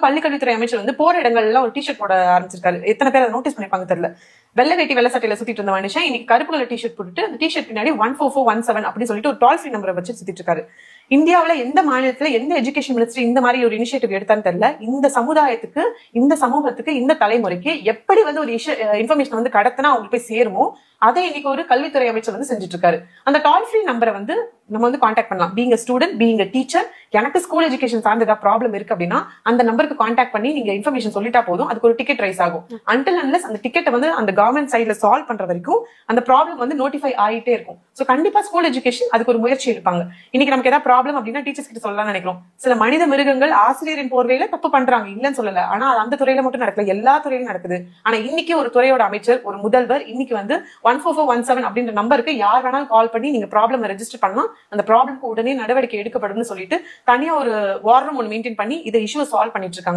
பள்ளிக்கல்வித்துறை அமைச்சர் வந்து போற இடங்கள்ல ஒரு டிஷர்ட் போட ஆரம்பிச்சிருக்காரு. எத்தனை பேர் அதை நோட்டீஸ் பண்ணிருப்பாங்க தெரியல. வெள்ளை வேட்டி வெள்ளை சட்டையில சுத்திட்டு இருந்த மனுஷன் இன்னைக்கு கருப்பு கலர் டிஷர்ட் போட்டுட்டு அந்த டிஷர்ட் பின்னாடி 14417 அப்படின்னு சொல்லிட்டு ஒரு டோல் ஃப்ரீ நம்பரை வச்சு சுத்திட்டு இருக்காரு. இந்தியாவில எந்த மாநிலத்துல எந்த எஜுகேஷன் மினிஸ்டர் இந்த மாதிரி ஒரு இனிஷியேட்டிவ் எடுத்தான்னு தெரியல. இந்த சமுதாயத்துக்கு, இந்த சமூகத்துக்கு, இந்த தலைமுறைக்கு எப்படி வந்து ஒரு இன்ஃபர்மேஷன் வந்து கடத்தினா அவங்களுக்கு போய் சேருமோ அதை இன்னைக்கு ஒரு கல்வித்துறை அமைச்சர் வந்து செஞ்சுட்டு இருக்காரு. அந்த டோல் ஃப்ரீ நம்பரை வந்து நம்ம வந்து கான்டாக்ட் பண்ணலாம். பீங் ஸ்டூடெண்ட், பீங் டீச்சர், எனக்கு ஸ்கூல் எஜுகேஷன் சார்ந்த ஏதாவது ப்ராப்ளம் இருக்கு அப்படின்னா அந்த நம்பருக்கு கான்டாக்ட் பண்ணி நீங்க இன்ஃபர்மேஷன் சொல்லிட்டா போதும், அதுக்கு ஒரு டிக்கெட் ரைஸ் ஆகும். அன்டில் அன்லெஸ் அந்த டிக்கெட்டை வந்து அந்த கவர்மெண்ட் சைட்ல சால்வ் பண்ற வரைக்கும் அந்த ப்ராப்ளம் வந்து நோட்டிஃபை ஆகிட்டே இருக்கும். சோ கண்டிப்பா ஸ்கூல் எஜுகேஷன் அதுக்கு ஒரு முயற்சி எடுப்பாங்க. இன்னைக்கு நமக்கு ஏதாவது ப்ராப்ளம் அப்படின்னா டீச்சர்ஸ் கிட்ட சொல்லலாம்னு நினைக்கிறோம். சில மனித மிருகங்கள் ஆசிரியரின் போர்வையில தப்பு பண்றாங்க, இல்லன்னு சொல்லல. ஆனா அந்த துறையில மட்டும் நடக்கல, எல்லா துறையிலும் நடக்குது. ஆனா இன்னைக்கு ஒரு துறையோட அமைச்சர், ஒரு முதல்வர் இன்னைக்கு வந்து 14417 அப்படின்ற நம்பருக்கு யார் வேணாலும் கால் பண்ணி நீங்க ப்ராப்ளம் ரெஜிஸ்டர் பண்ணலாம், அந்த ப்ராப்ளம்க்கு உடனே நடவடிக்கை எடுக்கப்படும் சொல்லிட்டு தனியா ஒரு வார் ரூம் ஒன்று மெயின்டைன் பண்ணி இதை இஷ்யூ சால்வ் பண்ணிட்டு இருக்காங்க.